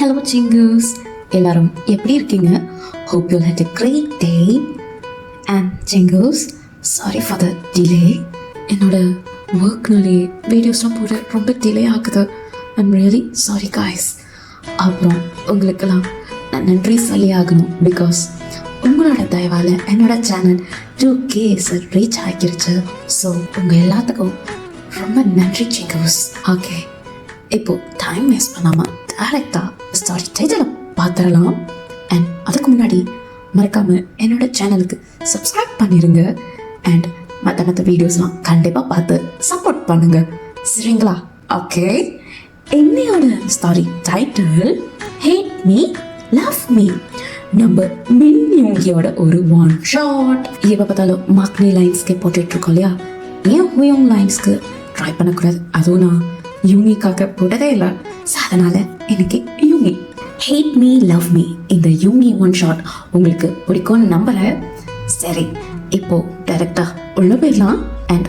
Hello singers, எல்லாரும் எப்படி இருக்கீங்க? Hope you had a great day. And singers, sorry for the delay. என்னோட ஒர்க்னாலே வீடியோஸ்லாம் போட ரொம்ப டிலே ஆகுது. I'm really sorry guys. அப்புறம் உங்களுக்கெல்லாம் நான் நன்றி சொல்லி ஆகணும். பிகாஸ் உங்களோட தயவால் என்னோட சேனல் 2K ரீச் ஆகிருச்சு. ஸோ உங்கள் எல்லாத்துக்கும் ரொம்ப நன்றி சிங்கர்ஸ். ஓகே, இப்போ டைம் வேஸ்ட் பண்ணாமல் டேரக்டாக ஸ்டாரி டைட்டில் பார்த்துடலாம். அண்ட் அதுக்கு முன்னாடி மறக்காமல் என்னோட சேனலுக்கு சப்ஸ்கிரைப் பண்ணிடுங்க. அண்ட் மற்ற வீடியோஸ்லாம் கண்டிப்பாக பார்த்து சப்போர்ட் பண்ணுங்க, சரிங்களா? ஓகே, என்னையோட story title hate me love me. நம்ம மின்யோகியோட ஒரு ஒன் ஷாட். எப்போ பார்த்தாலும் மார்க்னி லைன்ஸ்க்கு போட்டுட்ருக்கோம் இல்லையா? ஏன் ஹூயோங் லைன்ஸ்க்கு ட்ரை பண்ணக்கூடாது? அதுவும் நான் யூனிக்காக போட்டதே இல்லை. ஸோ அதனால் எனக்கு யூனி ஹேட் மீ லவ் மீ இந்த யூனி ஒன் ஷாட் உங்களுக்கு பிடிக்கும்னு நம்புகிறேன். சரி, இப்போது டைரக்டாக உள்ள போயிடலாம். அண்ட்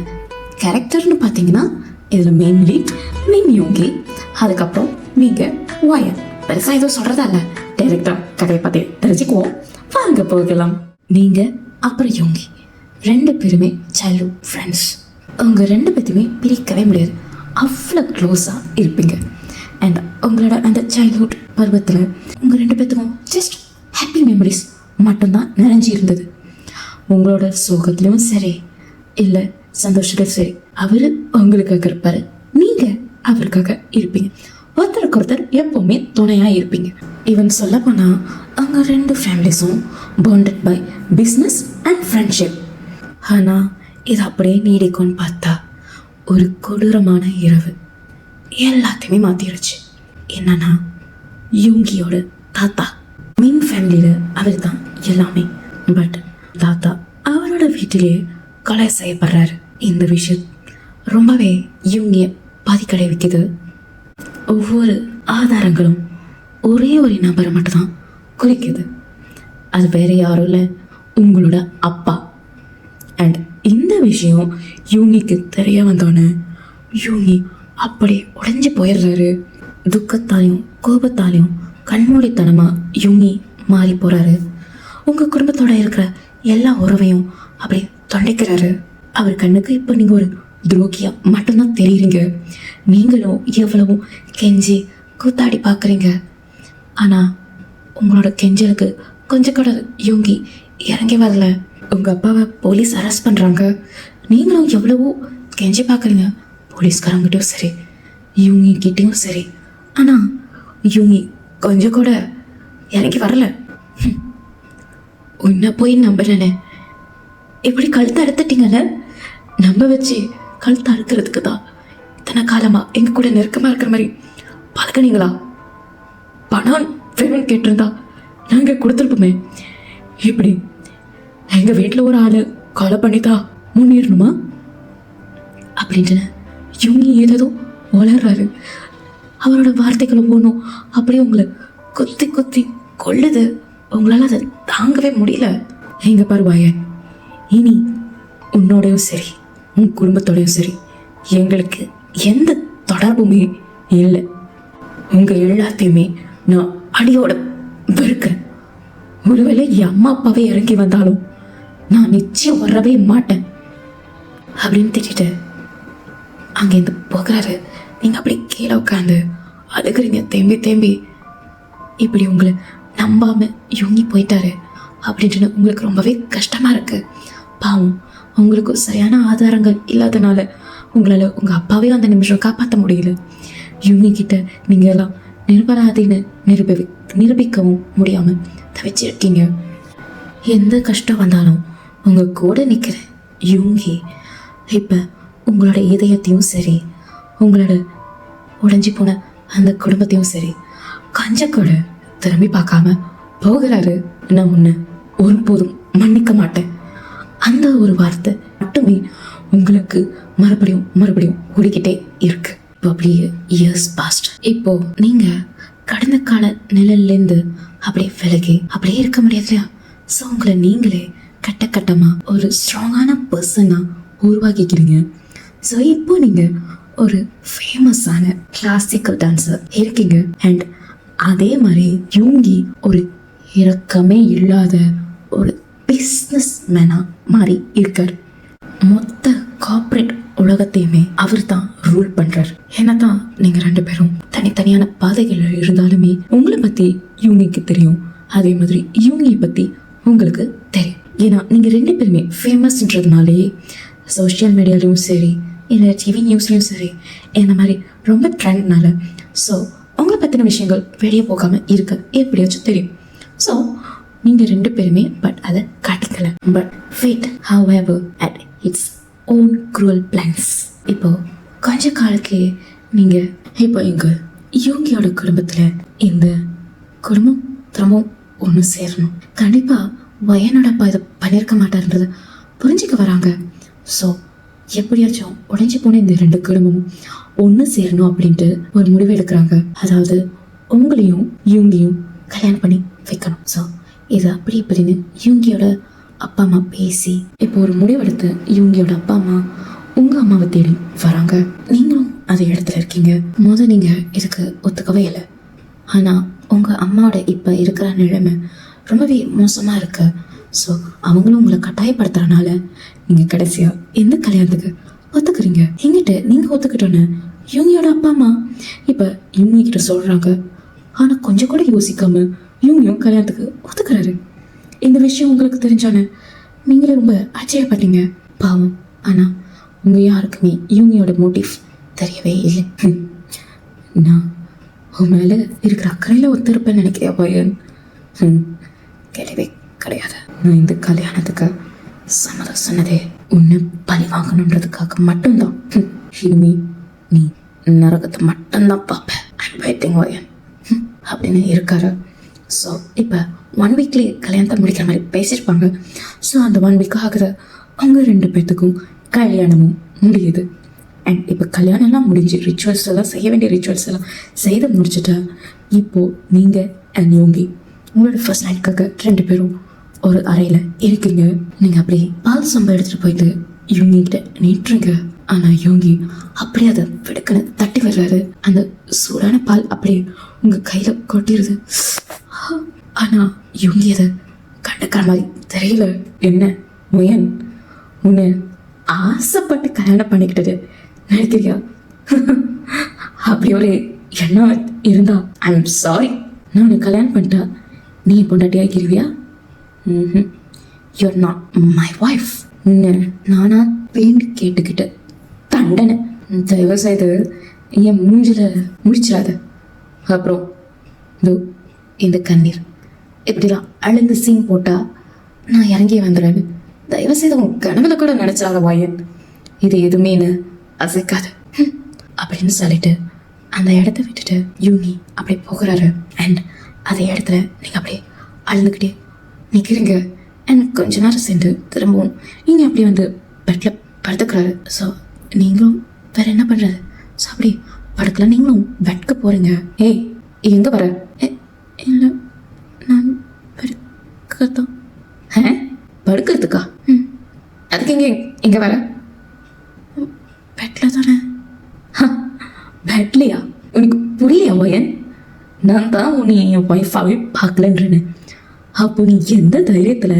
கேரக்டர்னு பார்த்தீங்கன்னா இதில் மெயின் லீட் மின் யூங்கி, அதுக்கப்புறம் நீங்கள் ஒயன். பெருசாக எதுவும் சொல்கிறதா இல்லை, டைரக்டாக கதையை பற்றி தெரிஞ்சுக்குவோம். வாங்க போகலாம். நீங்கள் அப்புறம் யூங்கி ரெண்டு பேருமே சைல்ட்ஹுட் ஃப்ரெண்ட்ஸ். அவங்க ரெண்டு பேர்த்தையுமே பிரிக்கவே முடியாது, அவ்வளோ க்ளோஸாக இருப்பீங்க. அண்ட் உங்களோட அந்த சைல்ட்ஹுட் பருவத்தில் உங்கள் ரெண்டு பேர்த்துக்கும் ஜஸ்ட் ஹாப்பி மெமரிஸ் மட்டும்தான் நிறைஞ்சி இருந்தது. உங்களோட சோகத்துலேயும் சரி இல்லை சந்தோஷத்துலையும் சரி, அவர் உங்களுக்காக இருப்பார், நீங்கள் அவருக்காக இருப்பீங்க. ஒருத்தருக்கு ஒருத்தர் எப்போவுமே துணையாக இருப்பீங்க. ஈவன் சொல்ல போனால் அவங்க ரெண்டு ஃபேமிலிஸும் bonded by business and friendship. ஆனால் இது அப்படியே நீடிக்கும்னு பார்த்தா ஒரு கொடூரமான இரவு எல்லாத்தையுமே மாற்றிடுச்சு. என்னன்னா, யூங்கியோட தாத்தா மின் ஃபேமிலியில் அவர் தான் எல்லாமே. பட் தாத்தா அவரோட வீட்டிலேயே கொலை செய்யப்படுறாரு. இந்த விஷயம் ரொம்பவே யூங்கியை பாதிக்கடை வைக்குது. ஒவ்வொரு ஆதாரங்களும் ஒரே ஒரு நபரை மட்டும்தான் குறிக்குது. அது வேற யாரும் இல்லை, உங்களோட அப்பா. அண்ட் இந்த விஷயம் யூங்கிக்கு தெரிய வந்தோன்னே யூங்கி அப்படி உடைஞ்சு போயிடுறாரு. துக்கத்தாலையும் கோபத்தாலையும் கண்மூடித்தனமாக யூங்கி மாறி போகிறாரு. உங்கள் குடும்பத்தோட இருக்கிற எல்லா உறவையும் அப்படி தொண்டைக்கிறாரு. அவர் கண்ணுக்கு இப்போ நீங்கள் ஒரு துரோகியாக மட்டும்தான் தெரியுறீங்க. நீங்களும் எவ்வளவும் கெஞ்சி கூத்தாடி பார்க்குறீங்க. ஆனால் உங்களோட கெஞ்சலுக்கு கொஞ்சம் கூட யூங்கி இறங்கி வரல. உங்கள் அப்பாவை போலீஸ் அரெஸ்ட் பண்ணுறாங்க. நீங்களும் எவ்வளவோ கெஞ்சி பார்க்குறீங்க, போலீஸ்காரங்கிட்டையும் சரி யூங்கி கிட்டேயும் சரி. ஆனால் யூங்கி கொஞ்சம் கூட இறங்கி வரல. உன்னை போய் நம்பினே இப்படி கழுத்தை அறுத்துட்டீங்கல்ல, நம்ப வச்சு கழுத்தை அறுக்கிறதுக்கு தான் இத்தனை காலமாக எங்கள் கூட நெருக்கமாக இருக்கிற மாதிரி பழகினீங்களா? பணம் வேணும்னு கேட்டிருந்தா நாங்கள் கொடுத்துருப்போமே. இப்படி எங்கள் வீட்டில் ஒரு ஆள் கொலை பண்ணிதான் முன்னேறணுமா அப்படின்ட்டு யூங்கி ஏதோ வளர்றாரு. அவரோட வார்த்தைகளை போகணும் அப்படியே உங்களை கொத்தி கொத்தி கொள்ளுது. உங்களால் அதை தாங்கவே முடியல. எங்க பருவாய, இனி உன்னோடையும் சரி உன் குடும்பத்தோடையும் சரி எங்களுக்கு எந்த தொடர்புமே இல்லை. உங்கள் எல்லாத்தையுமே நான் அடியோட வெறுக்கிறேன். ஒருவேளை என் அம்மா அப்பாவே இறங்கி வந்தாலும் நான் நிச்சயம் வரவே மாட்டேன் அப்படின்னு திட்டிட்டு அங்கேருந்து போகிறாரு. நீங்கள் அப்படி கீழே உட்காந்து அதுக்குறீங்க தேம்பி தேம்பி. இப்படி உங்களை நம்பாமல் யூங்கி போயிட்டாரு அப்படின்ட்டு உங்களுக்கு ரொம்பவே கஷ்டமாக இருக்குது. பாவம், உங்களுக்கு சரியான ஆதாரங்கள் இல்லாதனால உங்களால் உங்கள் அப்பாவே அந்த நிமிஷம் காப்பாற்ற முடியல. யூங்கி கிட்ட நீங்கள் எல்லாம் நிரபராதின்னு நிரூபிக்கவும் முடியாமல் தவிச்சிருக்கீங்க. எந்த கஷ்டம் வந்தாலும் உங்கள் கூட நிற்கிற யூங்கி இப்போ உங்களோட இதயத்தையும் சரி உங்களோட உடைஞ்சி போன அந்த குடும்பத்தையும் சரி கொஞ்சம் கூட திரும்பி பார்க்காம போகிறாரு. நான் உன்னை ஒருபோதும் மன்னிக்க மாட்டேன். அந்த ஒரு வார்த்தை மட்டுமே உங்களுக்கு மறுபடியும் மறுபடியும் ஓடிக்கிட்டே இருக்கு. இப்போ அப்படியே இயர்ஸ் பாஸ்ட். இப்போ நீங்கள் கடந்த கால நிழல்லேருந்து அப்படியே விலகி அப்படியே இருக்க முடியாது. ஸோ உங்களை நீங்களே கட்டமாக ஒரு ஸ்ட்ராங்கான பர்சனாக உருவாக்கிக்கிறீங்க. ஸோ இப்போ நீங்கள் ஒரு ஃபேமஸான கிளாசிக்கல் டான்ஸர் இருக்கீங்க. அண்ட் அதே மாதிரி யூங்கி ஒரு இரக்கமே இல்லாத ஒரு பிஸ்னஸ் மேனா மாறி இருக்கார். மொத்த கார்ப்பரேட் உலகத்தையுமே அவர் தான் ரூல் பண்றார். என்னதான் நீங்க 2 பேரும் தனித்தனியான பாதைகள் இருந்தாலுமே உங்களை பத்தி யூங்கிக்கு தெரியும், அதே மாதிரி யூங்கியை பத்தி உங்களுக்கு தெரியும். ஏன்னா நீங்க 2 பேருமே ஃபேமஸ்ன்றதுனாலே சோஷியல் மீடியாலையும் சரி இல்லை டிவி நியூஸ்லையும் சரி இந்த மாதிரி ரொம்ப ட்ரெண்ட்னால ஸோ உங்களை பற்றின விஷயங்கள் வெளியே போகாமல் இருக்க எப்படியாச்சும் தெரியும். ஸோ நீங்கள் 2 பேருமே பட் அதை காட்டிக்கல. But fate however had its own cruel plans. இப்போது கொஞ்ச காலಕ್ಕೆ நீங்கள் இப்போ எங்கள் யூங்கியோட குடும்பத்தில் இந்த குடும்பம் திரும்பவும் ஒன்று சேரணும். கண்டிப்பாக வயனோட அப்பா இதை பண்ணியிருக்க மாட்டார்ன்றதை புரிஞ்சுக்க வராங்க. ஸோ எப்படியாச்சும் உடைஞ்சி போன இந்த 2 குடும்பமும் ஒன்று சேரணும் அப்படின்ட்டு ஒரு முடிவு எடுக்கிறாங்க. அதாவது உங்களையும் யூங்கியும் கல்யாணம் பண்ணி வைக்கணும். ஸோ இது அப்படி இப்படின்னு யூங்கியோட அப்பா அம்மா பேசி இப்போ ஒரு முடிவெடுத்து யூங்கியோட அப்பா அம்மா உங்கள் அம்மாவை தேடி வராங்க. நீங்களும் அதே இடத்துல இருக்கீங்க. நீங்கள் இதுக்கு ஒத்துக்கவே இல்லை. ஆனால் உங்கள் அம்மாவோட இப்போ இருக்கிற நிலைமை ரொம்பவே மோசமாக இருக்கு. ஸோ அவங்களும் உங்களை கட்டாயப்படுத்துறதுனால நீங்கள் கடைசியாக எந்த கல்யாணத்துக்கு ஒத்துக்கிறீங்க. எங்கிட்ட நீங்கள் ஒத்துக்கிட்டோன்னு யூங்கியோட அப்பா அம்மா இப்போ யூங்கிட்ட சொல்கிறாங்க. ஆனால் கொஞ்சம் கூட யோசிக்காம யூங்கியும் கல்யாணத்துக்கு ஒத்துக்கிறாரு. இந்த விஷயம் உங்களுக்கு தெரிஞ்சோன்னு நீங்களே ரொம்ப ஆச்சரியப்பட்டீங்க. பாவம். ஆனால் உங்கள் யாருக்குமே யூங்கியோட மோட்டிவ் தெரியவே இல்லை. நான் உன் மேலே இருக்கிற அக்கறையில் ஒத்துருப்பேன்னு நினைக்கிறியா பையன்? கிடையவே கிடையாது. நான் இந்த கல்யாணத்துக்கு சம்மதம் சொன்னதே உன்னை பழி வாங்கணுன்றதுக்காக மட்டும்தான். இனிமே நீ நரகத்தை மட்டும்தான் பார்ப்பேன். ஐம் வெயிட்டிங் வயன் அப்படின்னு இருக்காரு. ஸோ இப்போ 1 வீக்லேயே கல்யாணத்தை முடிக்கிற மாதிரி பேசியிருப்பாங்க. ஸோ அந்த 1 வீக் ஆகுது. அவங்க 2 பேர்த்துக்கும் கல்யாணமும் முடியுது. அண்ட் இப்போ கல்யாணம்லாம் முடிஞ்சு ரிச்சுவல்ஸ் எல்லாம் செய்ய வேண்டிய ரிச்சுவல்ஸ் எல்லாம் செய்து முடிச்சுட்டா இப்போது நீங்கள் அண்ட் யோங்கி உங்களோட ஃபர்ஸ்ட் நைட்காக 2 பேரும் ஒரு அறையில் இருக்கீங்க. நீங்கள் அப்படியே பால் சம்பா எடுத்துகிட்டு போயிட்டு யோங்கிக்கிட்ட நீட்டுறீங்க. ஆனால் யோங்கி அப்படியே அதை வெடுக்கனை தட்டி வர்றாரு. அந்த சூடான பால் அப்படியே உங்கள் கையில் கொட்டிடுது. ஆனால் யோங்கி அதை கண்டுக்கிற மாதிரி தெரியல. என்ன முயன் உன்னை ஆசைப்பட்டு கல்யாணம் பண்ணிக்கிட்டது நினைக்கிறியா? அப்படி ஒரு எண்ணம் இருந்தா ஐம் சாரி. நான் உன்னை கல்யாணம் பண்ணிட்டா நீ பொண்டாட்டி ஆகிருவியா? You are not my wife. உன்னை நானா வேண்டி கேட்டுக்கிட்ட தண்டனை. தயவு செய்து என் மூஞ்சில் முடிச்சிடாத. அப்புறம் இந்த கண்ணீர் இப்படிலாம் அழுந்து சீன் போட்டா நான் இறங்கி வந்துடுறேன்னு தயவு செய்து உன் கனவுல கூட நினைச்சாத வாயன். இது எதுவுமேனு அசைக்காது அப்படின்னு சொல்லிட்டு அந்த இடத்த விட்டுட்டு யூனி அப்படியே போகிறாரு. அண்ட் அதே இடத்துல நீங்கள் அப்படியே அழுதுகிட்டே நிற்கிறீங்க. அண்ட் கொஞ்ச நேரம் சென்று திரும்பவும் நீங்கள் அப்படியே வந்து பெட்டில் படுத்துக்கிறாரு. ஸோ நீங்களும் வேறு என்ன பண்ணுறது? ஸோ அப்படி படுக்கலாம். நீங்களும் பெட்க்கு போகிறீங்க. ஏய் எங்கே வர? இல்லை நான் படுக்கத்தான். படுக்கிறதுக்கா? அதுக்கு எங்கே வர? பெட்டில் தானே. பெட்லையா? உனக்கு புரியலையா வயன்? நான் தான் உன்னை என் ஒய்ஃபாகவே பார்க்கலன்றேன்னு. அப்போ நீ எந்த தைரியத்தில்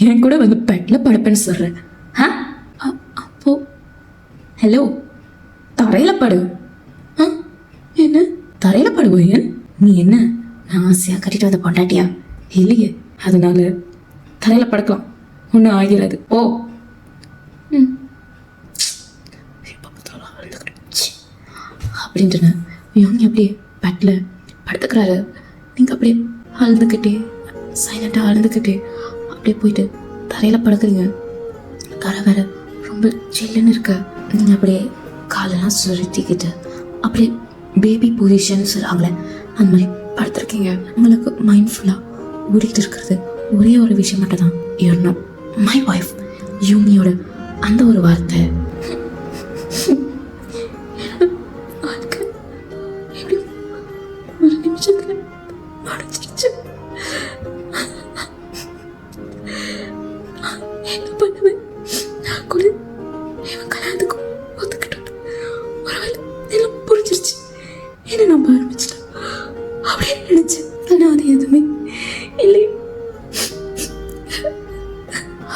என் கூட வந்து பெட்டில் படுப்பேன்னு சொல்கிறேன்? அப்போ ஹலோ தரையில் படு. என்ன தரையில் படு வயன்? நீ என்ன நான் ஆசையாக கட்டிட்டு வந்த பொண்டாட்டியா? இல்லையே. அதனால தரையில் படுக்கலாம், ஒன்றும் ஆகிறது. ஓ அப்படின்ட்டு இவங்க அப்படியே பெட்டில் படுத்துக்கிறாரு. நீங்கள் அப்படியே அழுதுகிட்டே சைலண்டாக அழுதுகிட்டே அப்படியே போயிட்டு தரையில் படுக்கிறீங்க. தரை வேற ரொம்ப சில்லுன்னு இருக்க. நீங்கள் அப்படியே காலெல்லாம் சுருட்டிக்கிட்டு அப்படியே பேபி பொசிஷன் சொல்லுவாங்களே அந்த மாதிரி படுத்துருக்கீங்க. உங்களுக்கு மைண்ட்ஃபுல்லாக ஓடிக்கிட்டு இருக்கிறது ஒரே ஒரு விஷயம் மட்டும் தான். You are not my wife. யூமியோட அந்த ஒரு வார்த்தை ஒரு நிமிஷத்துல அடைச்சிருச்சு. என்ன பண்ணுவேன்? நான் கூட இவன் கல்யாணத்துக்கு ஒத்துக்கிட்டோம். ஒருவேளை எல்லாம் புரிஞ்சிருச்சு. என்ன நம்ப ஆரம்பிச்சிட்டேன். அப்படியே நினைச்சேன், ஆனால் அது எதுவுமே இல்லை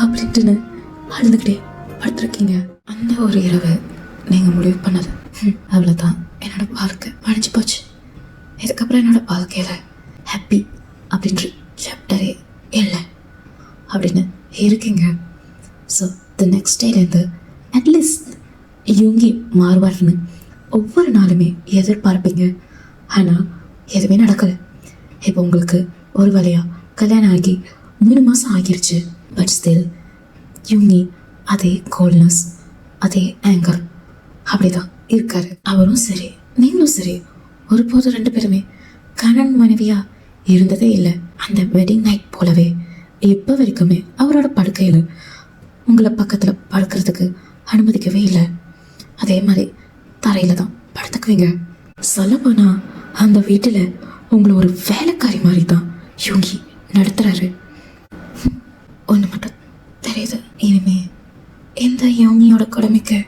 அப்படின்ட்டு அழுதுகிட்டே படுத்துருக்கீங்க. அந்த ஒரு இரவு நீங்கள் முடிவு பண்ணது அவ்வளோதான், என்னோட வாழ்க்கை அழிஞ்சு போச்சு. இதுக்கப்புறம் என்னோட வாழ்க்கையில் ஹாப்பி அப்படின்ற சாப்டரே இல்லை அப்படின்னு இருக்கீங்க. ஸோ த நெக்ஸ்ட் டேலேருந்து அட்லீஸ்ட் யூங்கி மாறுவார்னு ஒவ்வொரு நாளுமே எதிர்பார்ப்பீங்க. ஆனால் எதுவுமே நடக்கலை. இப்போ உங்களுக்கு ஒரு வழியாக கல்யாணம் ஆகி 3 மாதம் ஆகிருச்சு. பட் ஸ்டில் யூங்கி அதே கோல்ட்னஸ், அதே ஆங்கர் அப்படி தான் இருக்காரு. அவரும் சரி நீங்களும் சரி ஒருபோதும் 2 பேருமே கணவன் மனைவியாக இருந்ததே இல்லை. அந்த வெட்டிங் நைட் போலவே இப்போ வரைக்குமே அவரோட படுக்கையில் உங்களை பக்கத்தில் படுக்கிறதுக்கு அனுமதிக்கவே இல்லை. அதே மாதிரி தரையில் தான் படுத்துக்குவீங்க. சொல்லப்போனால் அந்த வீட்டில் உங்களை ஒரு வேலைக்காரி மாதிரி தான் யூங்கி நடத்துகிறாரு. ஒன்று மட்டும் தெரியுது, இனிமே இந்த யூங்கியோட கொடுமைக்கு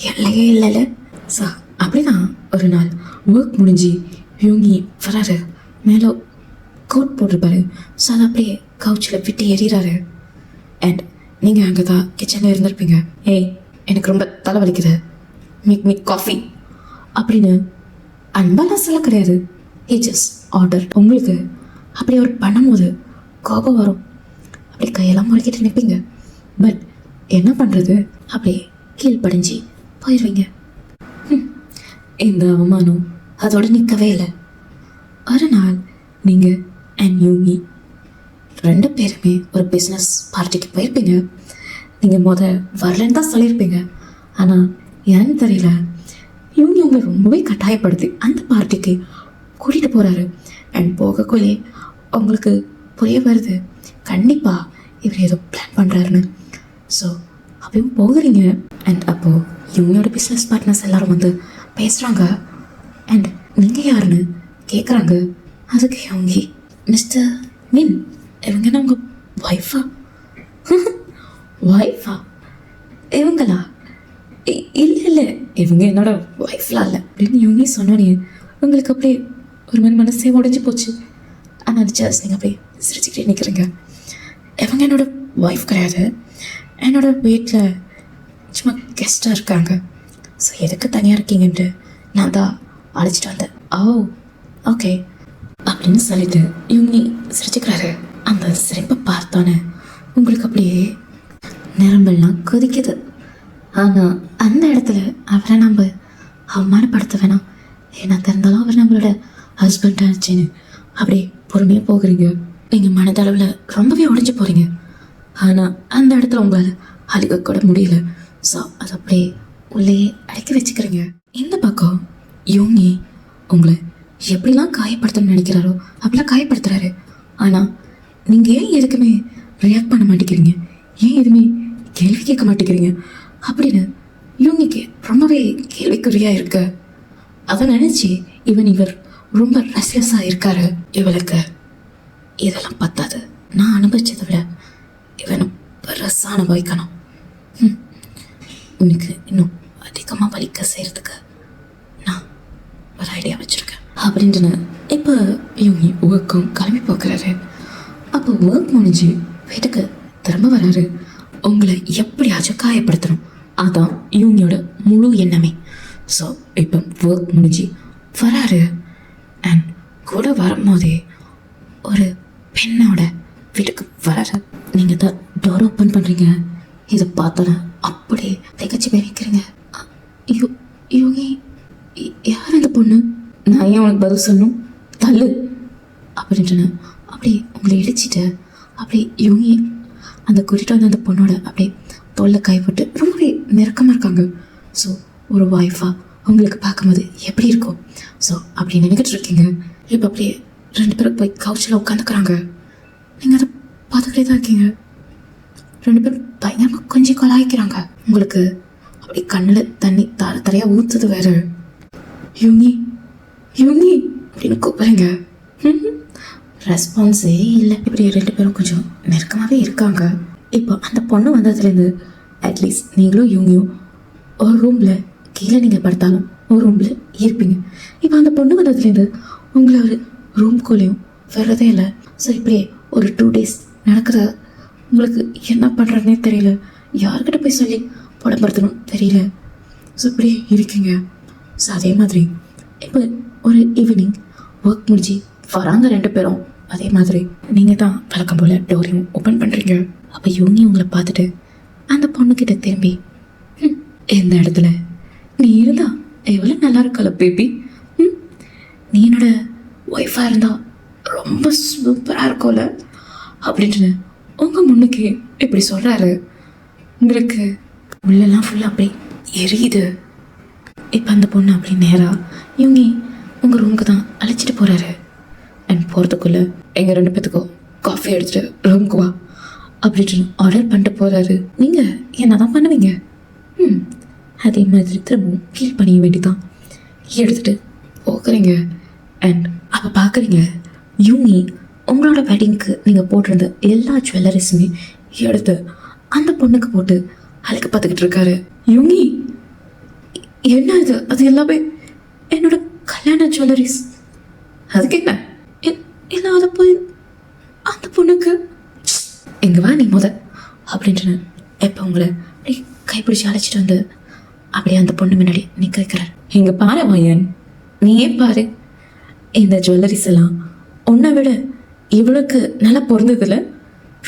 எல்லையே இல்லைல்ல. ஸோ அப்படிதான் ஒரு நாள் ஒர்க் முடிஞ்சு யூங்கி வராரு. மேலே கோட் போட்டிருப்பாரு. ஸோ அதை அப்படியே கவுச்சில் விட்டு எறிகிறாரு. அண்ட் நீங்கள் அங்கே தான் கிச்சனில் இருந்திருப்பீங்க. ஏய், எனக்கு ரொம்ப தலைவலிக்குது, மேக் மீ காஃபி அப்படின்னு அன்பாலாம் சொல்ல கிடையாது. He just order. உங்களுக்கு அப்படி அவர் பண்ணும்போது கோபம் வரும். அப்படி கையெல்லாம் முறைக்கிட்டு நிற்பீங்க. பட் என்ன பண்ணுறது, அப்படியே கீழ்ப்படிஞ்சு போயிடுவீங்க. இந்த அவமானம் அதோடு நிற்கவே இல்லை. ஒரு நாள் நீங்கள் அண்ட் யூங்கி 2 பேருமே ஒரு பிஸ்னஸ் பார்ட்டிக்கு போயிருப்பீங்க. நீங்கள் வரலன்னு தான் சொல்லியிருப்பீங்க. ஆனால் ஏன்னு தெரியல, யூங்கி உங்களை ரொம்பவே கட்டாயப்படுத்தி அந்த பார்ட்டிக்கு கூட்டிகிட்டு போகிறாரு. அண்ட் போகக்குள்ளே உங்களுக்கு புரிய வருது, கண்டிப்பாக இவர் ஏதோ பிளான் பண்ணுறாருன்னு. ஸோ அப்பயும் போகிறீங்க. அண்ட் அப்போது யூங்கியோட பிஸ்னஸ் பார்ட்னர்ஸ் எல்லோரும் வந்து பேசுகிறாங்க. அண்ட் நீங்கள் யாருன்னு கேட்குறாங்க. அதுக்கு யூங்கி, மிஸ்டர் மின், இவங்கன்னா உங்கள் ஒய்ஃபா? ஒய்ஃபா? இவங்களா? இல்லை இவங்க என்னோட ஒய்ஃப்லாம் இல்லை அப்படின்னு யூங்கி சொன்னோன்னே உங்களுக்கு அப்படியே ஒரு மனசே உடஞ்சி போச்சு. ஆனால் அது ஜஸ்ட் நீங்கள் அப்படியே சிரிச்சுக்கிட்டே நிற்கிறீங்க. இவங்க என்னோட ஒய்ஃப் கிடையாது, என்னோட வீட்டில் சும்மா கெஸ்ட்டாக இருக்காங்க. ஸோ எதுக்கு தனியாக இருக்கீங்கன்ட்டு நான் தான் அழைச்சிட்டு வந்தேன். ஓ ஓகே அப்படின்னு சொல்லிட்டு யூங்கி சிரிச்சுக்கிறாரு. அந்த சிரிப்பை பார்த்தோன்னே உங்களுக்கு அப்படியே நிரம்பெல்லாம் கொதிக்குது. ஆனால் அந்த இடத்துல அவரை நம்ம அவமானப்படுத்த வேணாம். ஏன்னா திறந்தாலும் அவர் நம்மளோட ஹஸ்பண்ட் ஆச்சுன்னு அப்படியே பொறுமையாக போகிறீங்க. நீங்கள் மனதளவில் ரொம்பவே உடைஞ்சு போகிறீங்க. ஆனால் அந்த இடத்துல உங்களால் அழுக கூட முடியல. ஸோ அதை அப்படியே உள்ளேயே அடக்கி வச்சுக்கிறீங்க. இந்த பக்கம் யூங்கி உங்களை எப்படிலாம் காயப்படுத்தணும்னு நினைக்கிறாரோ அப்படிலாம் காயப்படுத்துகிறாரு. ஆனால் நீங்கள் ஏன் எதுக்குமே ரியாக்ட் பண்ண மாட்டேங்கிறீங்க, ஏன் எதுவுமே கேள்வி கேட்க மாட்டேங்கிறீங்க அப்படின்னு யூங்கிக்கு ரொம்பவே கேள்விக்குறியாக இருக்கு. அதை நினச்சி இவர் ரொம்ப ரெஸ்ட்லெஸ்ஸாக இருக்காரு. இவளுக்கு இதெல்லாம் பத்தாது, நான் அனுபவிச்சதை விட இவனை பெருசாக அனுபவிக்கணும். உனக்கு இன்னும் அதிகமாக வலிக்க செய்கிறதுக்கு நான் ஒரு ஐடியா வச்சுருக்கேன் அப்படின்ட்டு இப்போ யூங்கி ஒர்க்கும் கிளம்பி போக்குறாரு. அப்போ ஒர்க் முடிஞ்சு வீட்டுக்கு திரும்ப வராரு. உங்களை எப்படியாச்சும் காயப்படுத்தணும், அதான் யூங்கியோட முழு எண்ணமே. ஸோ இப்போ ஒர்க் முடிஞ்சு வராரு. அண்ட் கூட வரும்போதே ஒரு பெண்ணோட வீட்டுக்கு வராரு. நீங்கள் தான் டோர் ஓப்பன் பண்ணுறீங்க. இதை பார்த்தோன்னா அப்படியே திகச்சு போய் நிற்கிறீங்க. யூங்கி, யார் இந்த பொண்ணு? நான் ஏன் உனக்கு பதில் சொல்லணும், தள்ளு அப்படின்ட்டு அப்படியே உங்களை இடிச்சிட்டு அப்படியே யூங்கி அந்த கூட்டிகிட்டு வந்து அந்த பொண்ணோட அப்படியே தோல்ல கைப்பட்டு ரொம்பவே நெருக்கமாக இருக்காங்க. ஸோ ஒரு ஒய்ஃபாக உங்களுக்கு பார்க்கும்போது எப்படி இருக்கும்? ஸோ அப்படி நினைக்கிட்டு இருக்கீங்க. இப்போ அப்படியே 2 பேரும் போய் கவுச்சில் உட்காந்துக்கிறாங்க. நீங்கள் அதை பார்த்துக்கிட்டே தான் இருக்கீங்க. 2 பேரும் பயங்கரமாக கொஞ்சம் கொலாய்க்கிறாங்க. உங்களுக்கு அப்படி கண்ணில் தண்ணி தரையாக ஊற்றுது வேறு. யூங்கி யூங்கி அப்படின்னு கூப்பிடுங்க. ரெஸ்பான்ஸே இல்லை. இப்படி 2 பேரும் கொஞ்சம் நெருக்கமாகவே இருக்காங்க. இப்போ அந்த பொண்ணு வந்ததுலேருந்து அட்லீஸ்ட் நீங்களும் யூங்கியும் ஒரு ரூமில் கீழே நீங்கள் படுத்தாலும் ஒரு ரூமில் இருப்பீங்க. இப்போ அந்த பொண்ணு வந்ததுலேருந்து உங்களை ஒரு ரூம்குள்ளேயும் வர்றதே இல்லை. ஸோ இப்படியே ஒரு 2 days நடக்குது. உங்களுக்கு என்ன பண்ணுறதுனே தெரியல, யார்கிட்ட போய் சொல்லி புடம்படுத்தணும் தெரியல. ஸோ இப்படியே இருக்கீங்க. ஸோ அதே மாதிரி இப்போ ஒரு ஈவினிங் ஒர்க் முடிஞ்சு வராங்க 2 பேரும். அதே மாதிரி நீங்கள் தான் வழக்கம் போல் டோரையும் ஓப்பன் பண்ணுறீங்க. அப்போ யூனி உங்களை பார்த்துட்டு அந்த பொண்ணுக்கிட்ட திரும்பி, இந்த இடத்துல நீ இருந்தா எவ்வளோ நல்லா இருக்கல பேபி, நீ என்னோட ஒய்ஃபாக இருந்தா ரொம்ப சூப்பராக இருக்கும்ல அப்படின்ட்டு உங்கள் முன்னுக்கு இப்படி சொல்கிறாரு. உங்களுக்கு உள்ளெல்லாம் ஃபுல்லாக அப்படி எரியுது. இப்போ அந்த பொண்ணு அப்படி நேராக இவங்க உங்கள் ரூமுக்கு தான் அழைச்சிட்டு போகிறாரு. அண்ட் போகிறதுக்குள்ளே எங்கள் 2 பேத்துக்கும் காஃபி எடுத்துகிட்டு ரூமுக்கு வா அப்படின்ட்டு ஆர்டர் பண்ணிட்டு போகிறாரு. நீங்கள் என்ன தான் பண்ணுவீங்க? அதே மாதிரி திரும்பவும் ஃபீல் பண்ணிக்க வேண்டிதான் எடுத்துகிட்டு போகிறீங்க. அண்ட் அப்போ பார்க்குறீங்க யூனி உங்களோட வெட்டிங்க்கு நீங்கள் போட்டிருந்த எல்லா ஜுவல்லரிஸுமே எடுத்து அந்த பொண்ணுக்கு போட்டு அழைக்க பார்த்துக்கிட்டு இருக்காரு. யூனி என்ன இது? அது எல்லாமே என்னோட கல்யாண ஜுவல்லரிஸ். அதுக்கு என்ன இல்லை அதை போய் அந்த பொண்ணுக்கு எங்கே வா நீ அப்படின்ட்டு எப்போ உங்களை அப்படி கைப்பிடிச்சி அழைச்சிட்டு வந்து அப்படியே அந்த பொண்ணு முன்னாடி நிற்க வைக்கிறார். இங்கே பாரு மாயன், நீயே பாரு, இந்த ஜுவல்லரிஸ் எல்லாம் உன்னை விட இவளுக்கு நல்லா பொருந்ததில்ல,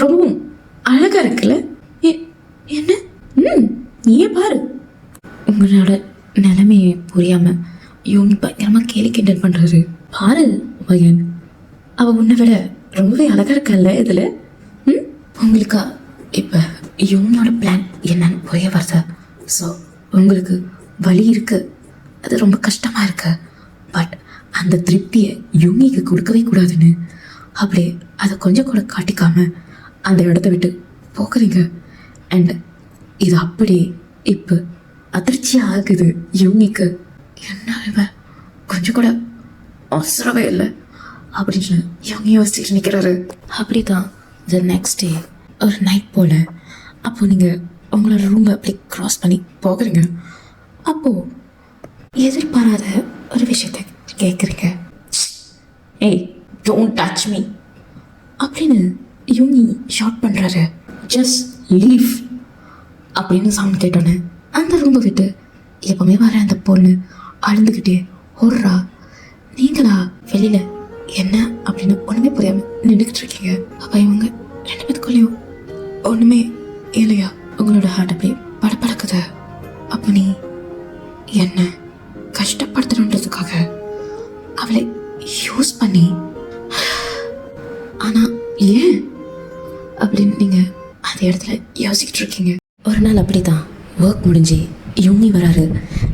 ரொம்பவும் அழகாக இருக்குல்ல, என்ன நீயே பாரு. உங்களோட நிலைமையை புரியாமல் இவங்க பயங்கரமாக கேலி கிண்டல் பண்ணுறாரு. பாரு மகன், அவள் உன்னை விட ரொம்பவே அழகாக இருக்கல்ல இதில். உங்களுக்கா இப்போ இவங்களோட பிளான் என்னன்னு புரிய வருது. ஸோ உங்களுக்கு வலி இருக்கு, அது ரொம்ப கஷ்டமாக இருக்கு. பட் அந்த திருப்தியை யூனிக்கு கொடுக்கவே கூடாதுன்னு அப்படியே அதை கொஞ்சம் கூட காட்டிக்காமல் அந்த இடத்த விட்டு போக்குறீங்க. அண்ட் இது அப்படி இப்போ அதிர்ச்சியாக ஆகுது யூனிக்கு. என்ன இவன் கொஞ்சம் கூட அவசரவே இல்லை அப்படின்னு இவங்க யோசிச்சுட்டு நிற்கிறாரு. அப்படி தான் த நெக்ஸ்ட் டே ஒரு நைட் போல் அப்போது நீங்கள் உங்களோட ரூமை அப்படி க்ராஸ் பண்ணி போகிறீங்க. அப்போது எதிர்பாராத ஒரு விஷயத்தை கேட்குறீங்க. ஏய் டோன்ட் டச் மீ அப்படின்னு யூனி ஷார்ட் பண்ணுறாரு. ஜஸ்ட் லீவ் அப்படின்னு சவுண்ட் கேட்டோன்னே அந்த ரூமை விட்டு எப்பவுமே வர அந்த பொண்ணு அழுந்துக்கிட்டே ஓடுறா. நீங்களா வெளியில் என்ன அப்படின்னு ஒன்றுமே புரியாமல் நின்றுக்கிட்டு இருக்கீங்க. அப்போ இவங்க 2 பேத்துக்குள்ளேயும் ஒன்றுமே இல்லையா? உங்களோட ஹார்ட் அப்படி படப்படக்குது. அப்போ நீ என்ன கஷ்டப்படுத்தணுன்றதுக்காக அவளை யூஸ் பண்ணி, ஆனால் ஏன் அப்படின்னு நீங்கள் அந்த இடத்துல யோசிக்கிட்டு இருக்கீங்க. ஒரு நாள் அப்படி தான் ஒர்க் முடிஞ்சு யூனி வராரு.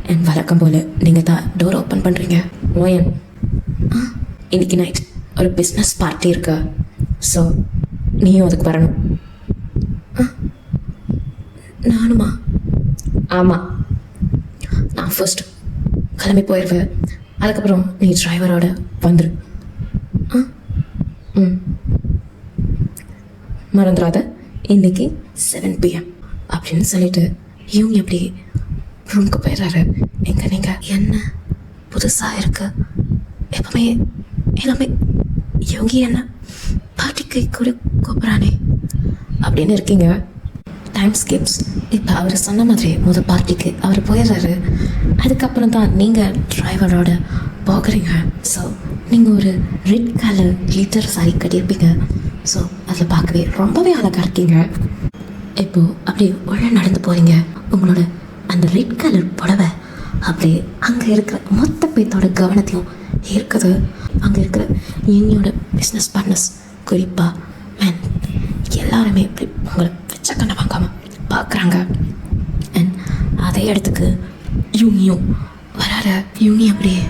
அண்ட் வழக்கம் போல் நீங்கள் தான் டோர் ஓப்பன் பண்ணுறீங்க. மோயன், இன்னைக்கு நைட் ஒரு பிஸ்னஸ் பார்ட்டி இருக்கா, ஸோ நீயும் அதுக்கு வரணும். நானுமா? ஆமாம், நான் ஃபர்ஸ்ட் கிளம்பி போயிடுவேன், அதுக்கப்புறம் நீ டிரைவரோட வந்துடு. மறந்துடாத, இன்னைக்கு 7 PM அப்படின்னு சொல்லிட்டு இவங்க எப்படி ரூமுக்கு போயிடுறாரு. எங்கே நீங்கள் என்ன புதுசாக இருக்கு, எப்பவுமே எல்லாமே இவங்க என்ன பார்ட்டிக்கு கூட கூப்பிட்றானே அப்படின்னு இருக்கீங்க. Time Schiff's. இப்போ அவர் சொன்ன மாதிரி முதல் பார்ட்டிக்கு அவர் போயிடுறாரு. அதுக்கப்புறம் தான் நீங்கள் டிரைவரோட போகிறீங்க. ஸோ நீங்கள் ஒரு ரெட் கலர் கிளிட்டர் சாரி கட்டியிருப்பீங்க. ஸோ அதில் பார்க்கவே ரொம்பவே அழகாக இருக்கீங்க. இப்போது அப்படி உள்ள நடந்து போகிறீங்க. உங்களோட அந்த ரெட் கலர் புடவை அப்படியே அங்கே இருக்கிற மொத்த பேத்தோட கவனத்தையும் இருக்குது. அங்கே இருக்கிற என்னோட பிஸ்னஸ் பார்ட்னர்ஸ் குறிப்பாக மேன் எல்லாருமே இப்படி உங்களை வச்ச கண்ணை வாங்காமல் பார்க்குறாங்க. அண்ட் அதே இடத்துக்கு யூனியும் வராத. யூனி அப்படியே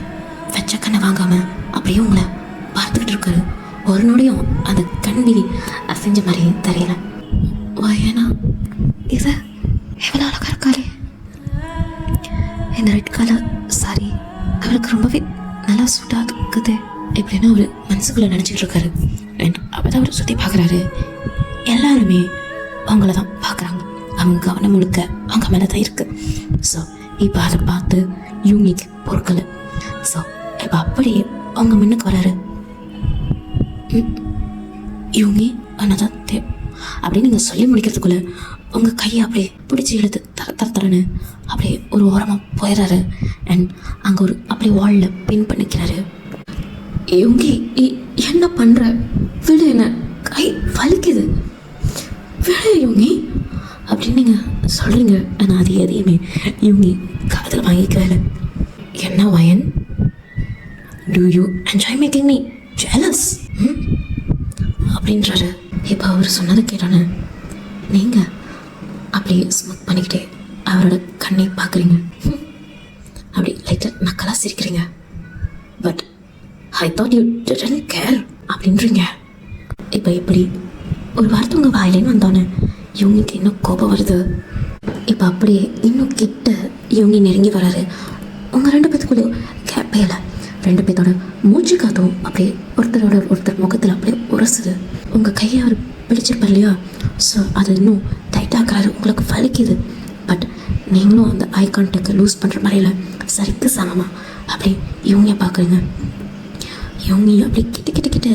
வச்ச கண்ணை வாங்காமல் அப்படியே உங்களை பார்த்துக்கிட்டு இருக்காரு. ஒரு நொடியும் அந்த கண்விழி அசைஞ்ச மாதிரி தெரியல. ஏன்னா இது எவ்வளோ அழகாக இருக்காரு. இந்த ரெட் கலர் சாரி அவருக்கு ரொம்பவே நல்லா சூட்டாக இருக்குது எப்படின்னா அவர் மனசுக்குள்ளே நினச்சிட்டு இருக்காரு. அண்ட் அப்போ தான் அவர் சுற்றி பார்க்குறாரு. எல்லாருமே அவங்கள தான் பார்க்குறாங்க. அவங்க கவனம் முழுக்க அவங்க மேலே தான் இருக்குது. ஸோ இப்போ அதை பார்த்து யூனிக் பொருட்கள். ஸோ இப்போ அப்படியே அவங்க முன்னுக்கு வராரு. யூங்கி அனதர் டேப் அப்படின்னு நீங்கள் சொல்லி முடிக்கிறதுக்குள்ளே உங்கள் கையை அப்படியே பிடிச்சி இழுத்து தரன்னு அப்படியே ஒரு ஓரமாக போயிடுறாரு. அண்ட் அங்கே ஒரு அப்படியே வாலில் பின் பண்ணிக்கிறாரு. யூங்கி என்ன பண்ணுற? விடு, என்ன கை வலிக்குது, விடு யூங்கி அப்படின்னு நீங்கள் சொல்கிறீங்க. ஆனால் அது எதையுமே யூங்கி காதில் வாங்கிக்கல. என்ன வயன்? Do you enjoy making me jealous? அப்படின்றாரு. இப்போ அவர் சொன்னதை கேட்டானே நீங்கள் அப்படியே ஸ்மூத் பண்ணிக்கிட்டே அவரோட கண்ணை பார்க்குறீங்க. அப்படி லைட்டாக நக்கலாக சிரிக்கிறீங்க. But I thought you didn't care அப்படின்றீங்க. இப்போ இப்படி ஒரு வார்த்தை உங்கள் வாயிலேன்னு வந்தோன்னே இவங்களுக்கு இன்னும் கோபம் வருது. இப்போ அப்படியே இன்னும் கிட்ட இவங்க நெருங்கி வராரு. உங்கள் 2 பேத்துக்குள்ளே கேப்பே இல்லை. 2 பேர்த்தோட மூச்சு காத்தும் அப்படியே ஒருத்தரோட ஒருத்தர் முகத்தில் அப்படியே உரசுது. உங்கள் கையை அவர் பிடிச்சிருப்பார் இல்லையா? ஸோ அது இன்னும் டைட்டாகிறாரு. உங்களுக்கு வலிக்குது. பட் நீங்களும் அந்த ஐ கான்டாக்டை லூஸ் பண்ணுற மாதிரி இல்லை. சரிக்கு சமமாக அப்படி இவங்க பார்க்குறீங்க. இவங்க அப்படி கிட்ட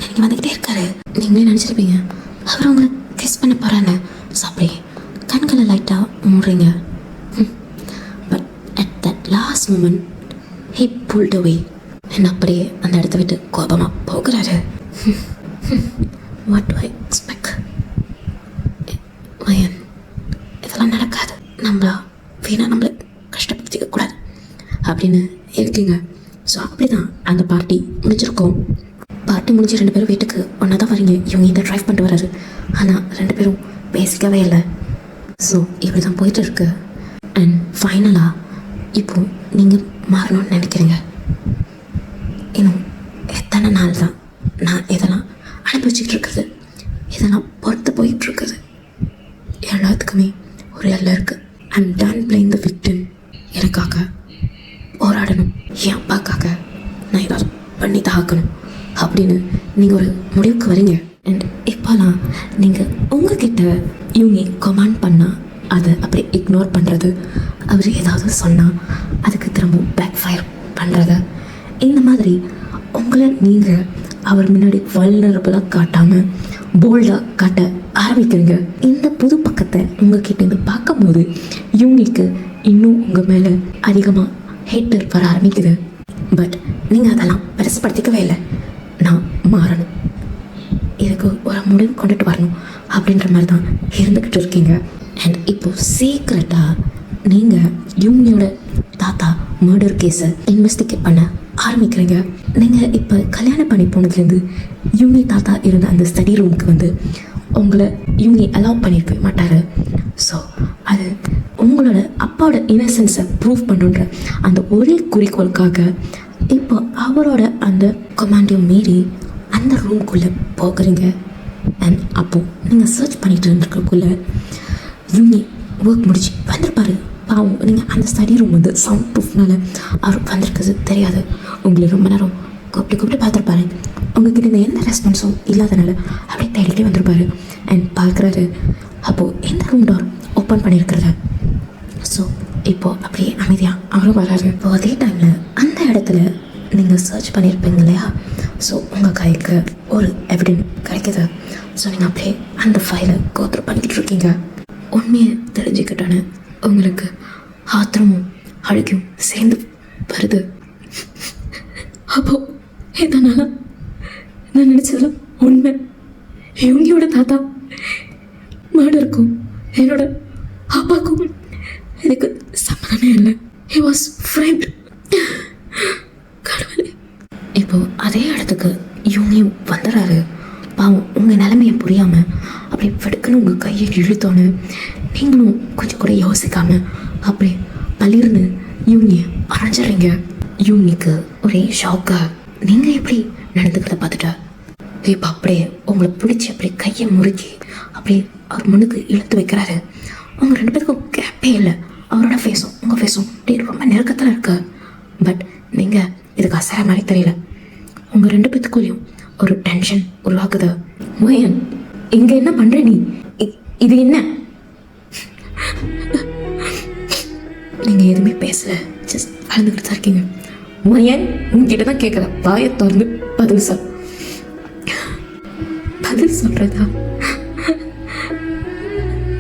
நீங்கள் வந்துக்கிட்டே இருக்காரு. நீங்களே நினச்சிருப்பீங்க அவர் அவங்கள கிஸ் பண்ண போகிறாங்க. ஸோ அப்படியே கண்களை லைட்டாக மூடுறீங்க. But at that last moment he pulled away. என்ன அப்படியே அந்த இடத்த விட்டு கோபமாக போகிறாரு. What do I expect? வயன், இதெல்லாம் நடக்காது. நம்மளை கஷ்டப்படுத்திக்க கூடாது அப்படின்னு இருக்கீங்க. ஸோ அப்படி தான் அந்த பார்ட்டி முடிஞ்சிருக்கோம். பார்ட்டி முடிஞ்சு 2 பேரும் வீட்டுக்கு ஒன்றா தான் வரீங்க. இவங்க இதை ட்ரைவ் பண்ணிட்டு வராரு. ஆனால் 2 பேரும் பேசிக்கவே இல்லை. ஸோ இப்படி தான் போயிட்டு இருக்கு. அண்ட் ஃபைனலாக இப்போது நீங்கள் மாறணும்னு நினைக்கிறீங்க. இன்னும் எத்தனை நாள் தான் நான் இதெல்லாம் அனுபவிச்சுக்கிட்டு இருக்குது, இதெல்லாம் பொறுத்து போயிட்டுருக்குது? எல்லாத்துக்குமே ஒரு எல்லாம் இருக்குது. I'm ton playing the victim. எனக்காக போராடணும், என் அப்பாக்காக நான் ஏதாவது பண்ணி தான் ஆக்கணும் அப்படின்னு நீங்கள் ஒரு முடிவுக்கு வரீங்க. அண்ட் இப்போலாம் நீங்கள் உங்ககிட்ட இவங்க கமாண்ட் பண்ணால் அதை அப்படியே இக்னோர் பண்ணுறது, அவர் ஏதாவது சொன்னால் அதுக்கு திரும்ப பேக் ஃபயர் பண்ணுறது, இந்த மாதிரி உங்களை நீங்கள் அவர் முன்னாடி வல்னரபிளாக காட்டாமல் போல்டாக காட்ட ஆரம்பிக்கிறீங்க. இந்த புது பக்கத்தை உங்ககிட்ட பார்க்கும்போது இவங்களுக்கு இன்னும் உங்கள் மேலே அதிகமாக ஹேட்டர் வர ஆரம்பிக்குது. பட் நீங்கள் அதெல்லாம் பெருசுப்படுத்திக்கவே இல்லை. நான் மாறணும், இதுக்கு ஒரு முடிவு கொண்டுட்டு வரணும் அப்படின்ற மாதிரி தான் இருந்துக்கிட்டு இருக்கீங்க. அண்ட் இப்போது சீக்ரெட்டாக நீங்கள் யூனியோட தாத்தா மர்டர் கேஸை இன்வெஸ்டிகேட் பண்ண ஆரம்பிக்கிறீங்க. நீங்கள் இப்போ கல்யாணம் பண்ணி போனதுலேருந்து யூனி தாத்தா இருந்த அந்த ஸ்டடி ரூமுக்கு உங்களை யூனி அலோவ் பண்ணியிருக்க மாட்டார். ஸோ அது உங்களோட அப்பாவோட இன்னசென்ஸை ப்ரூவ் பண்ணுன்ற அந்த ஒரே குறிக்கோளுக்காக இப்போ அவரோட அந்த கமாண்டையும் மீறி அந்த ரூம்குள்ளே போகிறீங்க. அண்ட் அப்போது நீங்கள் சர்ச் பண்ணிட்டு இருந்துருக்கக்குள்ளே யூனி ஒர்க் முடிச்சு வந்திருப்பாரு. பாவம், நீங்கள் அந்த ஸ்டடி ரூம் சவுண்ட் ப்ரூஃப்னால அவர் வந்திருக்கிறது தெரியாது. உங்களை ரொம்ப நேரம் கூப்பிட்டு பார்த்துருப்பாரு. உங்ககிட்ட இந்த எந்த ரெஸ்பான்ஸும் இல்லாதனால அப்படியே தேடிட்டே வந்திருப்பாரு. அண்ட் பார்க்குறாரு அப்போது எந்த ரூம் டோர் ஓப்பன் பண்ணியிருக்கிறது. ஸோ இப்போது அப்படியே அமைதியாக அவரும் வராரு. இப்போ அதே டைமில் அந்த இடத்துல நீங்கள் சர்ச் பண்ணியிருப்பீங்க இல்லையா? ஸோ உங்கள் கைக்கு ஒரு எவிடன்ஸ் கிடைக்கிது. ஸோ நீங்கள் அப்படியே அந்த ஃபைலை கோத்ரூ பண்ணிக்கிட்டு இருக்கீங்க. உண்மையை தெரிஞ்சுக்கிட்டானு உங்களுக்கு ஆத்திரமும் அழுகும் சேர்ந்து வருது. அப்போது இதனால் நான் நினச்சதெல்லாம் உண்மை. இவங்களோட தாத்தா மர்டருக்கும் என்னோட அப்பாவுக்கும் எனக்கு சம்மதமே இல்லை. He was friend. கடவுளே. இப்போது அதே இடத்துக்கு இவங்களையும் வந்துடுறாரு. பாவம், உங்கள் நிலைமையை புரியாமல் அப்படியே வெடுக்குன்னு உங்கள் கையை இழுத்தோன்னு நீங்களும் கொஞ்சம் கூட யோசிக்காமல் அப்படியே பள்ளிருந்து இவங்க அரைஞ்சிடுறீங்க. இவங்களுக்கு ஒரே ஷாக்காக நீங்கள் எப்படி நடந்துக்கிறத பார்த்துட்டா இப்போ அப்படியே உங்களை பிடிச்சி அப்படியே கையை முறுக்கி அப்படியே அவர் முன்னுக்கு இழுத்து வைக்கிறாரு. உங்கள் 2 பேருக்கும் கேப்பே இல்லை. அவரோட ஃபேஸும் உங்கள் ஃபேஸும் அப்படியே ரொம்ப நெருக்கத்தில் இருக்கு. பட் நீங்கள் இதுக்கு அசர மாதிரி தெரியல. உங்கள் 2 பேத்துக்குள்ளேயும் ஒரு டென்ஷன் உருவாக்குது. மோயன், இங்கே என்ன பண்ணுற நீ? இது என்ன? நீங்கள் எதுவுமே பேசலை, ஜஸ்ட் வளர்ந்துக்கிட்டு தான் இருக்கீங்க. மோயன், உங்ககிட்ட தான் கேட்குறேன், வாயை திறந்து பதில் சார். பதில் சொல்றதா?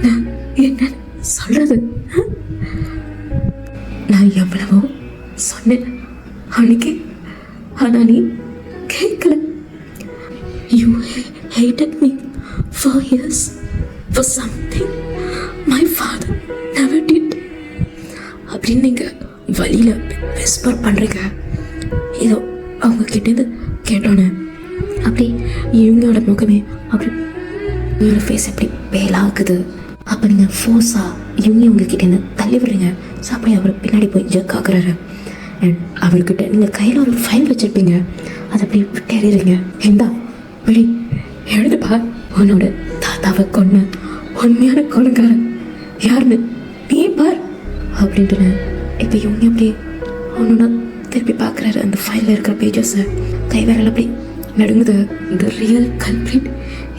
நான் என்ன சொல்றது? நான் எவ்வளவோ சொன்னேன் அன்னைக்கு, ஆனா நீ கேட்கல. You hated me for years for something my father never did. அப்படின்னு நீங்க வழியில விஸ்பர் பண்றீங்க. ஏதோ அவங்க கிட்டேருந்து கேட்டோன்னு அப்படி இவங்களோட முகமே அப்படி இவங்களோட ஃபேஸ் அப்படி பேலாகுது. அப்போ நீங்கள் ஃபோர்ஸாக இவங்க உங்ககிட்டேருந்து தள்ளி விடுறீங்க. ஸோ அப்படி அவர் பின்னாடி போய் ஜக் ஆகுறாரு. அண்ட் அவர்கிட்ட நீங்கள் கையில் ஒரு ஃபைல் வச்சுருப்பீங்க, அதை அப்படி விட்டு எறிகிறீங்க. இந்தா விழி எழுதுப்பா, உன்னோட தாத்தாவை கொன்ன உண்மையான கொலைகாரன் யாருன்னு நீ பார் அப்படின்ட்டு. இப்போ இவங்க அப்படி அவனோட திருப்பி பார்க்குறாரு. அந்த ஃபைலில் இருக்கிற பேஜஸை கை விரல் அப்படி நடுங்குது. The real culprit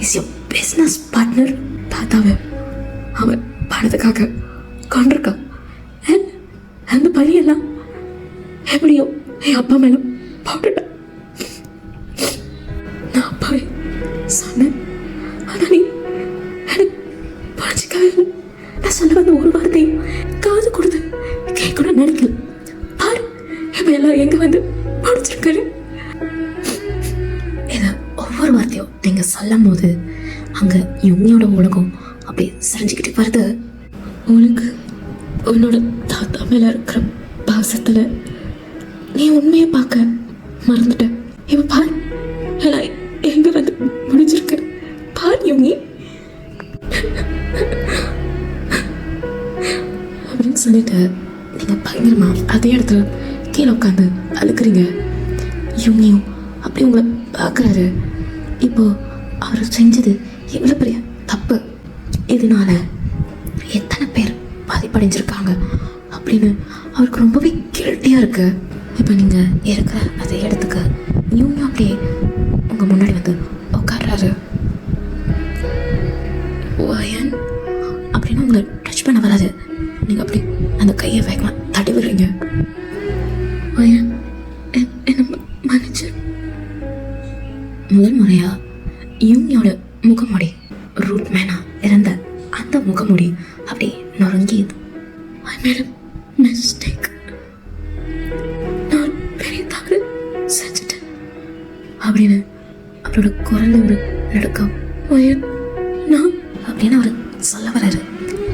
is your business partner. தாத்தாவை அவன் பணத்துக்காக கொண்டிருக்கான். அந்த பழியெல்லாம் எப்படியோ என் அப்பா மேலே போட்டுட்டான். நான் அப்பாவே சொன்னேன், ஆனால் நீ எனக்கு புரிஞ்சிக்கவே இல்லை. நான் சொல்ல வந்த ஒரு வார்த்தையும் காது கொடுத்து கேட்கணும்னு நினைக்கல. பாரு இப்ப எல்லாம் எங்க வந்து படிச்சிருக்காரு. இதை ஒவ்வொரு வார்த்தையும் நீங்க சொல்லும் போது அங்க யுங்கியோட உலகம் அப்படி சரிஞ்சுக்கிட்டு வருது. உனக்கு உன்னோட தாத்தா மேல இருக்கிற பாசத்துல நீ உண்மையை பார்க்க மறந்துட்ட. இப்ப பாரு எல்லாம் எங்க வந்து முடிஞ்சிருக்கு. பாரு யுங்கி அப்படின்னு சொல்லிட்டு நீங்க பயங்கரமா அதே இடத்துல கீழே உட்காந்து அழுக்குறீங்க. யுங்கியும் அப்படி உங்களை பார்க்குறாரு. இப்போ அவர் செஞ்சது எவ்வளோ பெரிய தப்பு, இதனால எத்தனை பேர் பாதிப்படைஞ்சிருக்காங்க அப்படின்னு அவருக்கு ரொம்பவே கில்ட்டியாக இருக்கு. இப்போ நீங்கள் இருக்கிற அதே இடத்துக்கு யுங்கியும் அப்படியே உங்கள் முன்னாடி வந்து உட்காடுறாரு. வயன் அப்படின்னு உங்களை டச் பண்ண வராது. நீங்கள் அப்படி அந்த கையை வேகமாக தட்டி விடுறீங்க. வயன் என்ன மன்னிச்சு. முதல் முறையா யுங்கியோட முகமுடி ரூட் மேனா இருந்த அந்த முகமுடி அப்படி நொறுங்கியது. I made a mistake. நான் பெரிய தவறு செஞ்சுட்டேன் அப்படின்னு அவரோட குரல் ஒரு நடுக்கம். நான் அப்படின்னு அவர் சொல்ல வர்றாரு.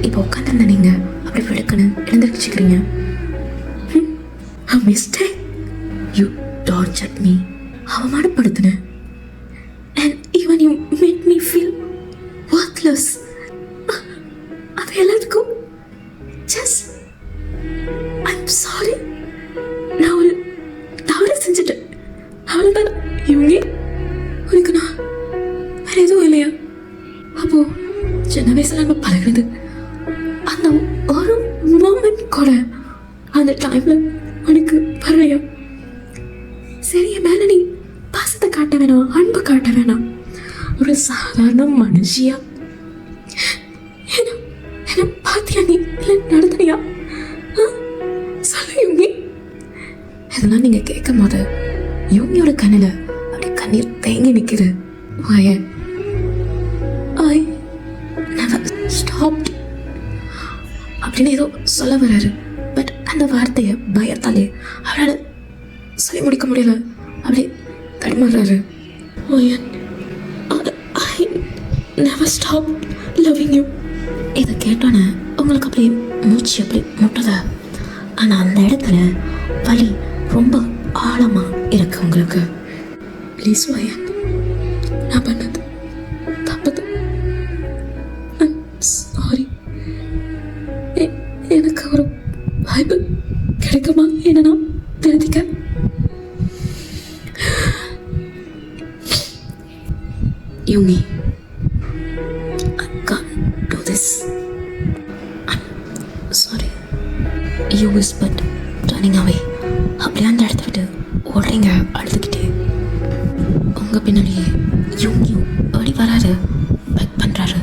இப்போ உட்காந்துருந்த நீங்க அப்படி வெடுக்கணும் எழுந்திருச்சுக்கிறீங்க. A mistake? You tortured me. அவமானப்படுத்தின. And even you made me feel worthless. அது எல்லாத்துக்கும் just I'm sorry. நான் ஒரு தவறு செஞ்சுட்டேன். அவ்வளோதான் இவங்க. உனக்கு நான் வேற எதுவும் இல்லையா? அப்போ சின்ன வயசுல நம்ம பழகிறது அந்த ஒரு மோமெண்ட் கூட அந்த டைம்ல உனக்கு வரலையா? சரி, என் மேல நீ பாசத்தை காட்ட வேணாம், அன்பு காட்ட வேணாம். ஒரு சாதாரண மனுஷியா என்ன பாத்தியா? நீ இல்லை நடத்தினியா? சொல்ல யுங்கி. இதெல்லாம் நீங்க கேட்கும் போது யுங்கியோட கண்ணில் அப்படி கண்ணீர் தேங்கி நிற்குது. வயன் I never stopped அப்படின்னு ஏதோ சொல்ல வர்றாரு. பட் அந்த வார்த்தையை பயத்தாலே அவரால் சொல்லி முடிக்க முடியல. அப்படி தடுமாறுறாரு. I never stopped loving you. இதை கேட்டோன்னே உங்களுக்கு அப்படியே மூச்சு அப்படி முட்டுத. ஆனால் அந்த இடத்துல வலி ரொம்ப ஆழமாக இருக்கு உங்களுக்கு. ப்ளீஸ் வயன், நான் பண்ணது தப்பது. சாரி. எனக்கு ஒரு வாய்ப்பு கிடைக்குமா என்ன நான் தெரிஞ்சுக்க? யுங்கி, I can't do this. I'm sorry. You whispered, turning away. அப்படியே அந்த இடத்த விட்டு ஓடுறீங்க அழுதுகிட்டே. உங்கள் பின்னாடியே யுங்கியும் ஓடி வராரு, பேக் பண்ணுறாரு.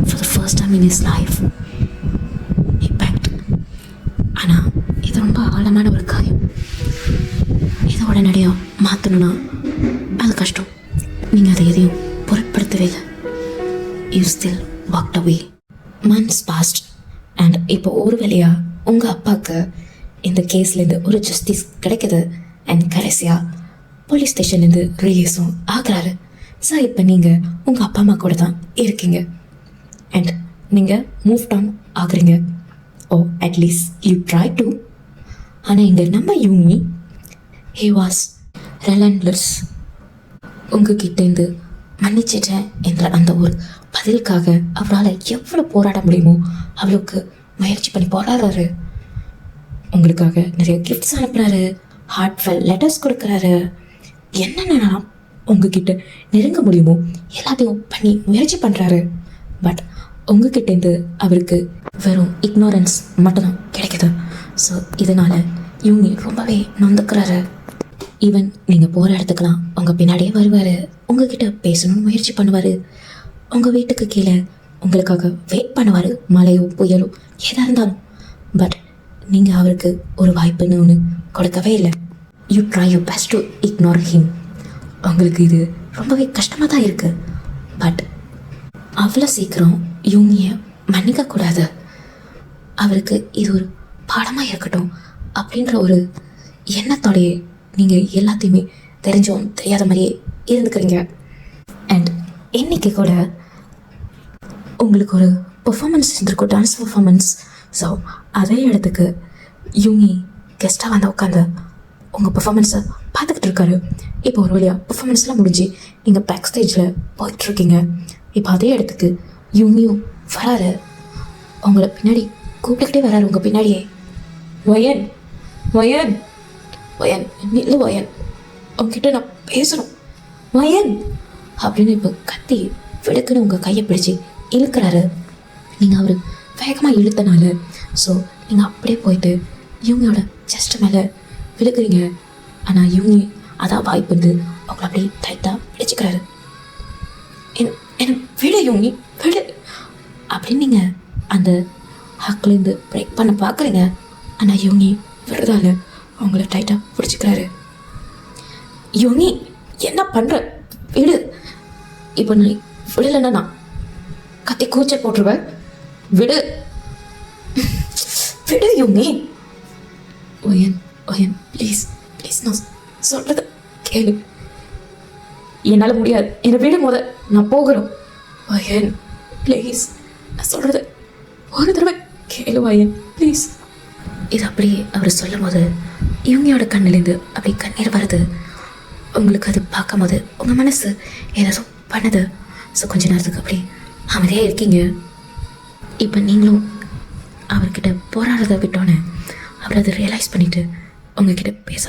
For the first time in his life he packed. ஆனால் இது ரொம்ப ஆழமான ஒரு காயம். இதை உடனடியாக மாற்றணும்னா அது கஷ்டம். நீங்கள் அதை எதையும் பொருட்படுத்த பொருட்படுத்தவே இல்லை. You still walked away. Months passed and இப்போ ஒரு வேலையா உங்கள் அப்பாவுக்கு இந்த கேஸ்லேருந்து ஒரு ஜஸ்டிஸ் கிடைக்குது. அண்ட் கடைசியாக போலீஸ் ஸ்டேஷன்லேருந்து ரிலீஸும் ஆகிறாரு. ஸோ இப்போ நீங்கள் உங்கள் அப்பா அம்மா கூட தான் இருக்கீங்க அண்ட் நீங்கள் மூவ் ஆன் ஆகுறீங்க. Oh at least you try to. ஆனால் இங்கே நம்ம யூனி ஹி வாஸ் ரெலண்ட்லெஸ். உங்ககிட்டேருந்து மன்னிச்சிட்டேன் என்ற அந்த ஒரு பதிலுக்காக அவரால் எவ்வளோ போராட முடியுமோ அவ்வளோக்கு முயற்சி பண்ணி போராடுறாரு. உங்களுக்காக நிறைய கிஃப்ட்ஸ் அனுப்புகிறாரு, ஹார்ட்ஃபெல் லெட்டர்ஸ் கொடுக்குறாரு. என்னென்னா உங்ககிட்ட நெருங்க முடியுமோ எல்லாத்தையும் பண்ணி முயற்சி பண்ணுறாரு. பட் உங்ககிட்டேருந்து அவருக்கு வெறும் இக்னோரன்ஸ் மட்டும்தான் கிடைக்குது. ஸோ இதனால் யூனி ரொம்பவே நொந்துக்கிறாரு. ஈவன் நீங்கள் போகிற இடத்துக்கெல்லாம் உங்கள் பின்னாடியே வருவார், உங்ககிட்ட பேசணும்னு முயற்சி பண்ணுவார், உங்கள் வீட்டுக்கு கீழே உங்களுக்காக வெயிட் பண்ணுவார், மழையோ புயலோ எதாக இருந்தாலும். பட் நீங்கள் அவருக்கு ஒரு வாய்ப்புன்னு ஒன்று கொடுக்கவே இல்லை. You try you best to ignore him. உங்களுக்கு இது ரொம்பவே கஷ்டமாக தான் இருக்குது. பட் அவ்வளோ சீக்கிரம் யூனியை மன்னிக்கக்கூடாது. அவருக்கு இது ஒரு பாடமாக இருக்கட்டும் அப்படின்ற ஒரு எண்ணத்தோடையே நீங்கள் எல்லாத்தையுமே தெரிஞ்சோம் தெரியாத மாதிரியே இருந்துக்கிறீங்க. அண்ட் இன்னைக்கு கூட உங்களுக்கு ஒரு பெர்ஃபார்மன்ஸ் இருந்திருக்கும், டான்ஸ் பெர்ஃபார்மன்ஸ். ஸோ அதே இடத்துக்கு யூனி கெஸ்ட்டாக வந்து உட்காந்து உங்கள் பெர்ஃபார்மன்ஸை பார்த்துக்கிட்டு இருக்காரு. இப்போ ஒரு வழியாக பெர்ஃபார்மன்ஸ்லாம் முடிஞ்சு நீங்கள் பேக் ஸ்டேஜில் போயிட்டுருக்கீங்க. இப்போ அதே இடத்துக்கு யூனியும் வராரு, உங்களை பின்னாடி கூப்பிட்டுக்கிட்டே வராரு. உங்கள் பின்னாடியே வயன் வயன் வயன் இல்லை வயன், உங்ககிட்ட நான் பேசணும் வயன் அப்படின்னு இப்போ கத்தி விடுக்குன்னு உங்கள் கையை பிடிச்சி இழுக்கிறாரு. நீங்கள் அவர் வேகமாக இழுத்தனால ஸோ நீங்கள் அப்படியே போயிட்டு யூனியோட செஸ்ட் மேலே விழுக்கிறீங்க. ஆனால் யூனி அதான் வாய்ப்பு வந்து அவங்கள அப்படியே டைட்டாக பிடிச்சிக்கிறாரு. என்ன விடு யூனி விடு அப்படின்னு நீங்கள் அந்த ஹக்லேருந்து பிரேக் பண்ண பார்க்குறீங்க. ஆனால் யூனி விடுறதால அவங்கள டைட்டாக பிடிச்சிக்கிறாரு. யூனி என்ன பண்ணுற விடு. இப்போ நீ விடலைன்னா நான் கத்தி கூச்சல் போட்டுருவேன். விடு விடு யூனி. ஒயன் ஒயன் ப்ளீஸ் ப்ளீஸ் நான் சொல்கிறத கேளு. என்னால் முடியாது, என்னை விடு முத, நான் போகிறோம். ஒயன் ப்ளீஸ் நான் சொல்கிறத ஒரு தடவை கேளு ஒயன் ப்ளீஸ். இது அப்படியே அவர் சொல்லும் போது இவங்களோட கண்ணிலேருந்து அப்படி கண்ணீர் வருது. உங்களுக்கு அது பார்க்கும் போது உங்கள் மனசு ஏதாச்சும் பண்ணுது. ஸோ கொஞ்ச நேரத்துக்கு அப்படி அமைதியாக இருக்கீங்க. இப்போ நீங்களும் அவர்கிட்ட போராடுறத விட்டோன்னே அவர் அதை ரியலைஸ் பண்ணிவிட்டு உங்ககிட்ட பேச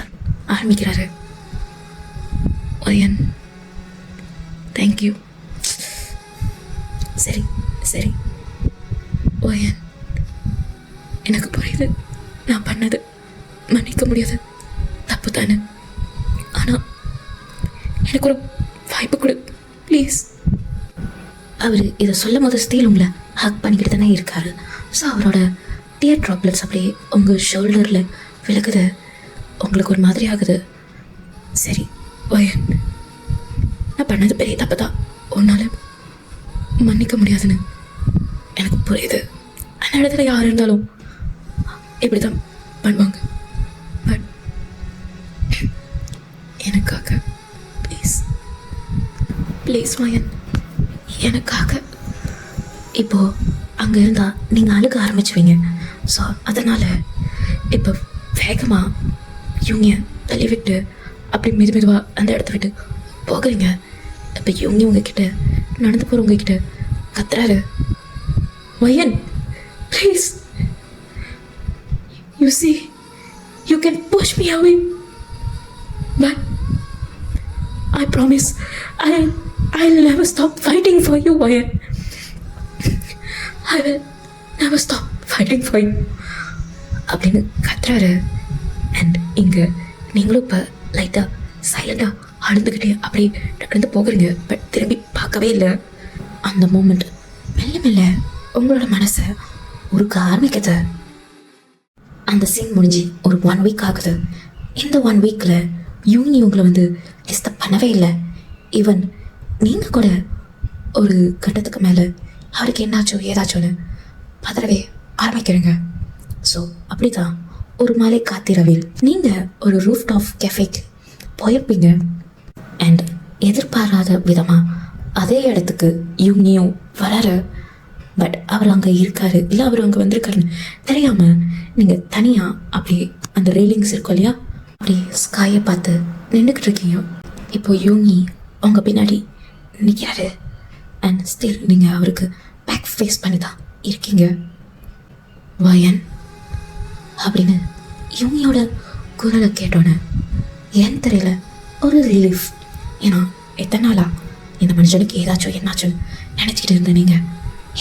ஆரம்பிக்கிறாரு. Wine thank you. சரி சரி ஒயன், எனக்கு புரியுது நான் பண்ணது மன்னிக்க முடியாது தப்பு தானே. ஆனால் எனக்கு ஒரு வாய்ப்பு கொடு ப்ளீஸ். அவர் இதை சொல்லும் போது ஸ்டீல் உங்களை ஹக் பண்ணிக்கிட்டு தானே இருக்காரு. ஸோ அவரோட டியர் ட்ராப்லெட்ஸ் அப்படியே உங்கள் ஷோல்டரில் விழுகுது. உங்களுக்கு ஒரு மாதிரி ஆகுது. சரி ஒயன், நான் பண்ணது பெரிய தப்பு தான், உன்னால் மன்னிக்க முடியாதுன்னு எனக்கு புரியுது. அந்த இடத்துல யார் இருந்தாலும் இப்படி தான் பண்ணுவாங்க. பட் எனக்காக ப்ளீஸ் ப்ளீஸ் ஒயன், எனக்காக. இப்போது அங்கே இருந்தால் நீங்கள் அழுக ஆரம்பிச்சுவீங்க. ஸோ அதனால் இப்போ வேகமாக யூனியை தள்ளி விட்டு அப்படி மெதுவாக அந்த இடத்த விட்டு போகிறீங்க. இப்போ யூனி உங்ககிட்ட நடந்து போகிறவங்கக்கிட்ட கத்துறாரு. வயன் please, you see you can push me away but I promise I'll never stop fighting for you Wayan. I will never stop fighting for you அப்படின்னு கத்துறாரு. அண்ட் இங்கே நீங்களும் இப்போ லைட்டாக சைலண்டாக அழுதுகிட்டே அப்படியே நடந்து போகிறீங்க. பட் திரும்பி பார்க்கவே இல்லை. அந்த மூமெண்ட் மெல்ல மெல்ல உங்களோட மனசை உருக்க ஆரம்பிக்குது. அந்த சீன் முடிஞ்சு ஒரு 1 வீக் ஆகுது. இந்த 1 வீக்கில் யூனி உங்களை வந்து டிஸ்டர்ப் பண்ணவே இல்லை. ஈவன் நீங்கள் கூட ஒரு கட்டத்துக்கு மேலே அவருக்கு என்னாச்சோ ஏதாச்சோன்னு பதறவே ஆரம்பிக்கிறேங்க. ஸோ அப்படி தான் ஒரு மாலை காத்திரவில் நீங்கள் ஒரு ரூஃப் டாப் கேஃபேக்கு போயிருப்பீங்க. அண்ட் எதிர்பாராத விதமாக அதே இடத்துக்கு யூனியும் வளர, பட் அவர் அங்கே இருக்காரு இல்லை அவர் அங்கே வந்திருக்காருன்னு தெரியாமல் நீங்கள் தனியாக அப்படியே அந்த ரெயிலிங்ஸ் இருக்கும் இல்லையா, அப்படி ஸ்காயை பார்த்து நின்றுக்கிட்டு இருக்கீங்க. இப்போ யூனி உங்கள் பின்னாடி நிற்கிறாரு அண்ட் ஸ்டில் நீங்கள் அவருக்கு பேக் ஃபேஸ் பண்ணி தான் இருக்கீங்க. வயன் அப்படின்னு யூனியோட குரலை கேட்டோன்னே ஏன்னு தெரியல ஒரு ரிலீஃப். ஏன்னா எத்தனை நாளா இந்த மனுஷனுக்கு ஏதாச்சும் என்னாச்சுன்னு நினச்சிக்கிட்டு இருந்தேன். நீங்கள்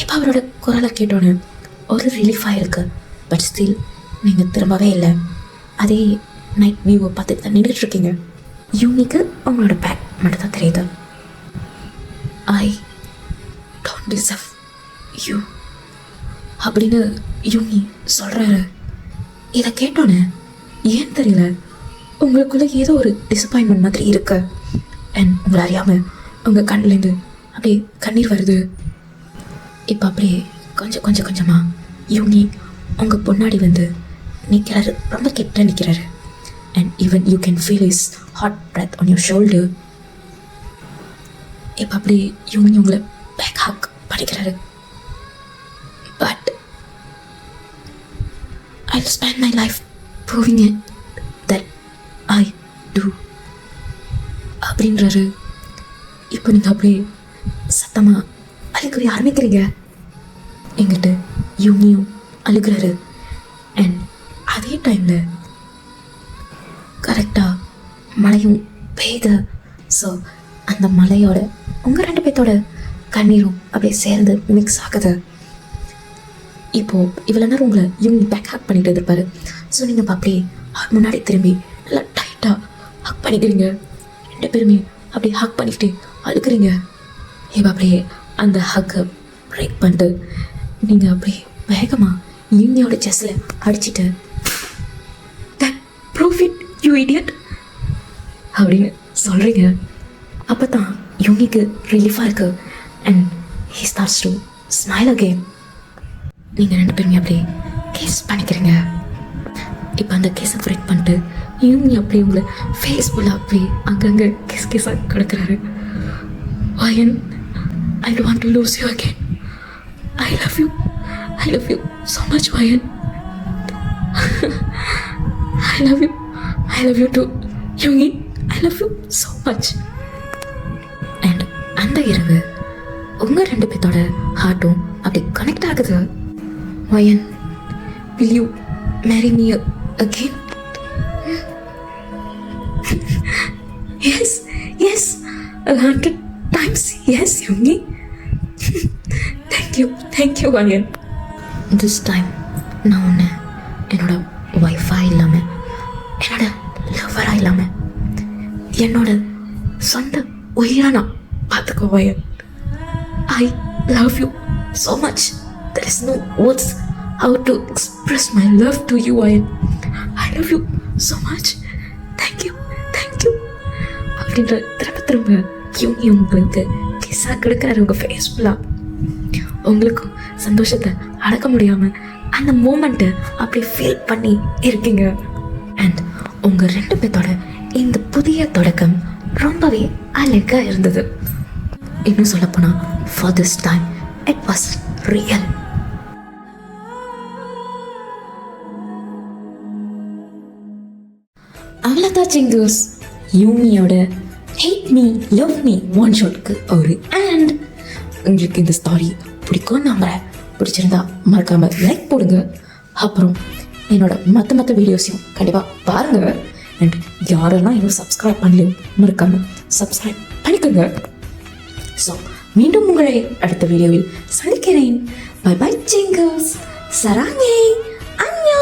இப்போ அவரோட குரலை கேட்டோன்னே ஒரு ரிலீஃபாக இருக்குது. பட் ஸ்டில் நீங்கள் திரும்பவே இல்லை, அதே நைட் வியூவை பார்த்துட்டு தான் நின்றுட்டு இருக்கீங்க. யூனிக்கு அவங்களோட பேக் மட்டும் தான் தெரியுது. ஐ டோன்ட் டிசர்வ் யூ அப்படின்னு யூனி சொல்கிறாரு. இதை கேட்டோன்னே ஏன்னு தெரியல உங்களுக்குள்ளே ஏதோ ஒரு டிசப்பாயின்மெண்ட் மாதிரி இருக்கு. அண்ட் உங்களை அறியாமல் உங்கள் கண்ணிலேருந்து அப்படியே கண்ணீர் வருது. இப்போ அப்படியே கொஞ்சம் கொஞ்சமாக யூனி உங்கள் பொன்னாடி வந்து நிற்கிறாரு, ரொம்ப கிட்ட நிற்கிறாரு. And even you can feel his hot breath on your shoulder. இப்போ அப்படியே யூனி உங்களை பேக் ஹக் பண்ணிக்கிறாரு. But I'll spend my life proving it that I do அப்படின்றாரு. இப்போ நீங்கள் அப்படியே சத்தமாக அழுகவே ஆரம்பிக்கிறீங்க. எங்கிட்ட யூனியும் அழுகிறாரு. அண்ட் அதே டைமில் கரெக்டாக மழையும் பெய்யுது. ஸோ அந்த மழையோட உங்கள் 2 பேர்த்தோட கண்ணீரும் அப்படியே சேர்ந்து மிக்ஸ் ஆகுது. இப்போது இவ்வளோ நேரம் உங்களை யூனி பேக் ஹக் பண்ணிட்டு இருப்பாரு. ஸோ நீங்கள் இப்போ அப்படியே முன்னாடி திரும்பி நல்லா டைட்டாக ஹக் பண்ணிக்கிறீங்க. 2 பேருமே அப்படியே ஹக் பண்ணிக்கிட்டு அழுக்கிறீங்க. இப்போ அப்படியே அந்த ஹக்கை பிரேக் பண்ணிட்டு நீங்கள் அப்படியே வேகமாக யூனியோட செஸ்ஸில் அடிச்சுட்டு that prove it you idiot அப்படின்னு சொல்கிறீங்க. அப்போ தான் யூனிக்கு ரிலீஃபாக இருக்கு. And he starts to smile again. நீங்கள் 2 பேருமே அப்படியே கேஸ் பண்ணிக்கிறீங்க. இப்போ அந்த கேஸை பிரேக் பண்ணிட்டு யூனி அப்படியே உங்களை ஃபேஸ்ஃபுல்லாக அப்படியே அங்கங்கே கேஸாக கிடக்கிறாரு. வயன், I don't want to lose you again. I love you so much, வயன். I love you too, uni. I love you so much. And அந்த இரவு உங்கள் 2 பேர்த்தோட ஹார்ட்டும் அப்படி கனெக்ட் ஆகுது. வயன், will you marry me again? Yes, 100 times yes, uni. Thank you, வயன். This time நான் உன்னை என்னோட ஒய்ஃபாக இல்லாமல், என்னோட லவ்வராக இல்லாமல், என்னோட சொந்த உயிராக நான் பார்த்துக்கோ வயன். I love you so much. There is no words how to express my love to you, Vayan. I love you so much. Thank you அப்படின்ற திரும்ப யூனி உங்களுக்கு கிஸ்ஸாக கிடக்கிறாரு உங்கள் ஃபேஸ்ஃபுல்லாக. உங்களுக்கும் சந்தோஷத்தை அடக்க முடியாமல் அந்த மூமெண்ட்டை அப்படி ஃபீல் பண்ணி இருக்கீங்க. அண்ட் உங்கள் 2 பேர்த்தோட இந்த புதிய தொடக்கம் ரொம்பவே அழகாக இருந்தது. இன்னும் சொல்லப்போனால் for this time it was real. அவ்வளோதான் சிங்கர்ஸ். யூனியோட hate me love me one ஷாட்க்கு ஒரு அண்ட். உங்களுக்கு இந்த ஸ்டாரி பிடிக்கும் நம்புறேன். பிடிச்சிருந்தா மறக்காமல் லைக் போடுங்க. அப்புறம் என்னோட மற்ற வீடியோஸையும் கண்டிப்பாக பாருங்கள். அண்ட் யாரெல்லாம் இன்னும் சப்ஸ்கிரைப் பண்ணலையோ மறக்காமல் சப்ஸ்கிரைப் பண்ணிக்கோங்க. ஸோ மீண்டும் உங்களை அடுத்த வீடியோவில் சந்திக்கிறேன். Bye bye singers. சராங்கே அன்யா.